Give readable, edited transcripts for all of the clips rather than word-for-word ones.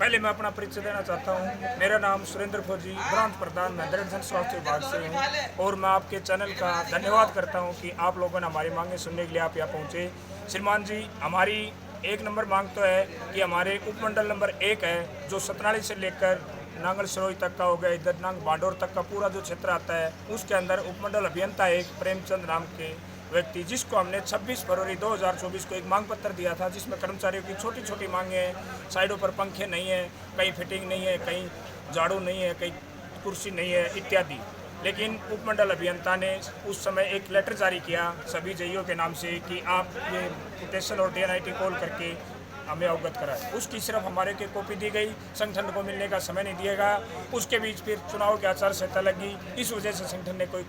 पहले मैं अपना परिचय देना चाहता हूँ। मेरा नाम सुरेंद्र फौजी, ब्रांच प्रधान मैं दृढ़ जन स्वास्थ्य विभाग से हूँ और मैं आपके चैनल का धन्यवाद करता हूँ कि आप लोगों ने हमारी मांगें सुनने के लिए आप यहाँ पहुँचे। श्रीमान जी, हमारी एक नंबर मांग तो है कि हमारे उपमंडल नंबर 1 है जो सतनाली से लेकर नांगल सरोई तक का हो गया, इधर नांग बांडोर तक का पूरा जो क्षेत्र आता है, उसके अंदर उपमंडल अभियंता एक प्रेमचंद नाम के व्यक्ति, जिसको हमने 26 फरवरी 2024 को एक मांग पत्र दिया था, जिसमें कर्मचारियों की छोटी छोटी मांगे हैं। साइडों पर पंखे नहीं है, कहीं फिटिंग नहीं है, कहीं झाड़ू नहीं है, कहीं कुर्सी नहीं है इत्यादि। लेकिन उपमंडल अभियंता ने उस समय एक लेटर जारी किया सभी जईओ के नाम से कि आप ये कोटेशन और DNIT कॉल करके हमें अवगत कराए। उसकी सिर्फ हमारे के कॉपी दी गई, संगठन को मिलने का समय नहीं दिया गया। उसके बीच फिर चुनाव की आचार संहिता लगी, इस वजह से संगठन ने कोई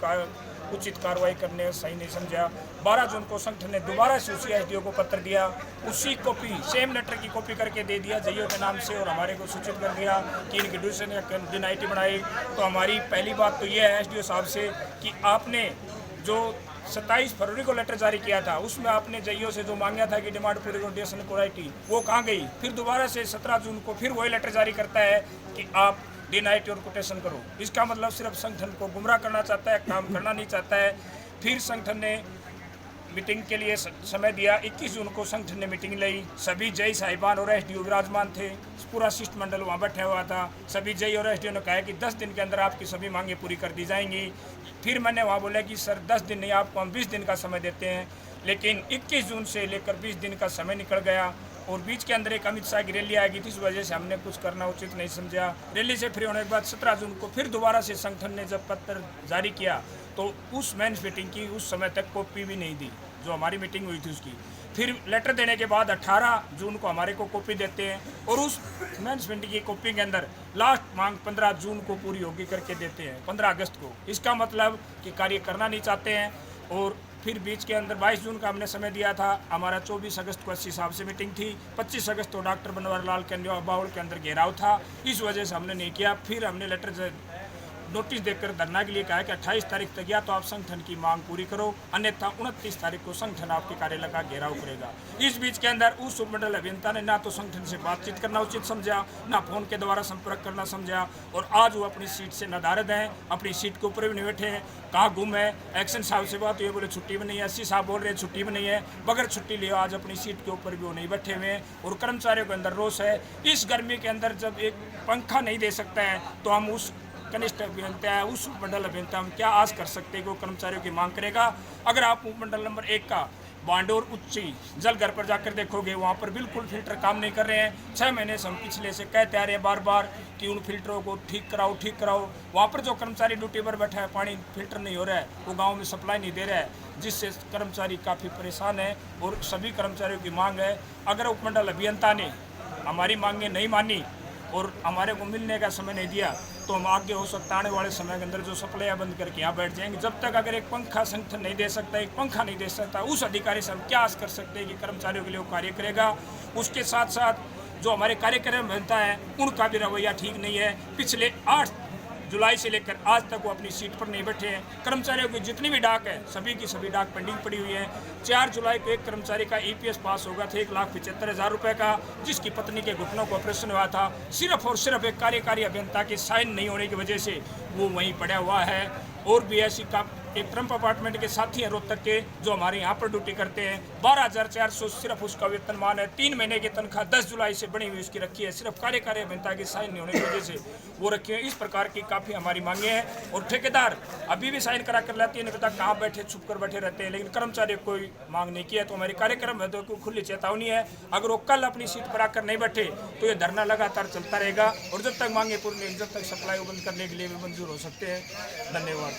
उचित कार्रवाई करने सही नहीं समझा। 12 जून को संगठन ने दोबारा से उसी SDO को पत्र दिया, उसी कॉपी सेम लेटर की कॉपी करके दे दिया जईओ के नाम से और हमारे को सूचित कर दिया कि इनकी ड्यूरेशन या DNIT बनाई। तो हमारी पहली बात तो ये है SDO साहब से कि आपने जो 27 फरवरी को लेटर जारी किया था, उसमें आपने जईओ से जो मांगा था कि डिमांड पूरी ड्यूरेशन क्वालिटी, वो कहाँ गई? फिर दोबारा से 17 जून को फिर वही लेटर जारी करता है कि आप DNIT और कोटेशन करो। इसका मतलब सिर्फ संगठन को गुमराह करना चाहता है, काम करना नहीं चाहता है। फिर संगठन ने मीटिंग के लिए समय दिया। 21 जून को संगठन ने मीटिंग ली, सभी जय साहिबान और SDO विराजमान थे, पूरा शिष्टमंडल वहाँ बैठा हुआ था। सभी जय और SDO ने कहा कि 10 दिन के अंदर आपकी सभी मांगें पूरी कर दी जाएंगी। फिर मैंने वहाँ बोला कि सर 10 दिन नहीं, आपको हम 20 दिन का समय देते हैं। लेकिन 21 जून से लेकर 20 दिन का समय निकल गया और बीच के अंदर एक अमित शाह की रैली आएगी थी, इस वजह से हमने कुछ करना उचित नहीं समझा। रैली से फ्री होने के बाद 17 जून को फिर दोबारा से संगठन ने जब पत्र जारी किया तो उस मेंस मीटिंग की उस समय तक कॉपी भी नहीं दी जो हमारी मीटिंग हुई थी उसकी। फिर लेटर देने के बाद 18 जून को हमारे को कॉपी देते हैं और उस मेंस मीटिंग की कॉपी के अंदर लास्ट मांग 15 जून को पूरी होगी करके देते हैं, 15 अगस्त को। इसका मतलब कि कार्य करना नहीं चाहते हैं। और फिर बीच के अंदर 22 जून का हमने समय दिया था, हमारा 24 अगस्त को SC साहब से मीटिंग थी, 25 अगस्त को डॉक्टर बनवारीलाल के बाउल के अंदर घेराव था, इस वजह से हमने नहीं किया। फिर हमने लेटर नोटिस देकर धरना के लिए कहा कि 28 तारीख तक या तो आप संगठन की मांग पूरी करो, अन्यथा 29 तारीख को संगठन आपके कार्यालय का घेराव करेगा। इस बीच के अंदर उस उपमंडल अभियंता ने ना तो संगठन से बातचीत करना उचित समझा, ना फोन के द्वारा संपर्क करना समझा और आज वो अपनी सीट से नदारद हैं, अपनी सीट के ऊपर भी नहीं बैठे हैं। कहाँ गुम है? एक्शन साहब से बात हुई, बोले छुट्टी भी नहीं है। SC साहब बोल रहे हैं छुट्टी भी नहीं है, बगैर छुट्टी लिए आज अपनी सीट के ऊपर भी वो नहीं बैठे हुए हैं और कर्मचारियों के अंदर रोष है। इस गर्मी के अंदर जब एक पंखा नहीं दे सकता है तो हम उस कनिष्ठ अभियंता है, उस उपमंडल अभियंता हम क्या आस कर सकते हैं कि वो कर्मचारियों की मांग करेगा? अगर आप उपमंडल नंबर 1 का बांडोर उच्ची जल घर पर जाकर देखोगे, वहाँ पर बिल्कुल फिल्टर काम नहीं कर रहे हैं। 6 महीने से हम पिछले से कहते आ रहे हैं बार बार कि उन फिल्टरों को ठीक कराओ, ठीक कराओ। वहाँ पर जो कर्मचारी ड्यूटी पर बैठा है, पानी फिल्टर नहीं हो रहा है, वो गाँव में सप्लाई नहीं दे रहा है, जिससे कर्मचारी काफ़ी परेशान है और सभी कर्मचारियों की मांग है। अगर उपमंडल अभियंता ने हमारी मांगें नहीं मानी और हमारे को मिलने का समय नहीं दिया तो हम आगे हो सकता आने वाले समय के अंदर जो सप्लाई बंद करके यहाँ बैठ जाएंगे। जब तक अगर एक पंखा संगठन नहीं दे सकता, एक पंखा नहीं दे सकता, उस अधिकारी से हम क्या आस कर सकते हैं कि कर्मचारियों के लिए वो कार्य करेगा? उसके साथ साथ जो हमारे कार्यक्रम बनता है उनका भी रवैया ठीक नहीं है। पिछले 8 जुलाई से लेकर आज तक वो अपनी सीट पर नहीं बैठे हैं। कर्मचारियों की जितनी भी डाक है सभी की सभी डाक पेंडिंग पड़ी हुई है। 4 जुलाई को एक कर्मचारी का EPS पास होगा था 1,75,000 रुपये का, जिसकी पत्नी के घुटनों को ऑपरेशन हुआ था। सिर्फ और सिर्फ एक कार्यकारी अभियंता के साइन नहीं होने की वजह से वो वहीं पड़ा हुआ है। और भी ऐसी का एक ट्रम्प अपार्टमेंट के साथी हैं रोहतक के, जो हमारे यहाँ पर ड्यूटी करते हैं। 12,400 सिर्फ उसका वेतनमान है। 3 महीने की तनख्वाह 10 जुलाई से बनी हुई उसकी रखी है, सिर्फ कार्यकारी अभियंता के साइन नहीं होने की वजह से वो रखी है। इस प्रकार की काफ़ी हमारी मांगे हैं और ठेकेदार अभी भी साइन करा कर लेते हैं, नहीं पता कहाँ बैठे छुप कर बैठे रहते हैं, लेकिन कर्मचारी कोई मांग नहीं किया। तो हमारी कार्यक्रम है तो खुली चेतावनी है, अगर वो कल अपनी सीट पर आकर नहीं बैठे तो ये धरना लगातार चलता रहेगा और जब तक मांगे पूरी नहीं, जब तक सप्लाई बंद करने के लिए भी मंजूर हो सकते हैं। धन्यवाद।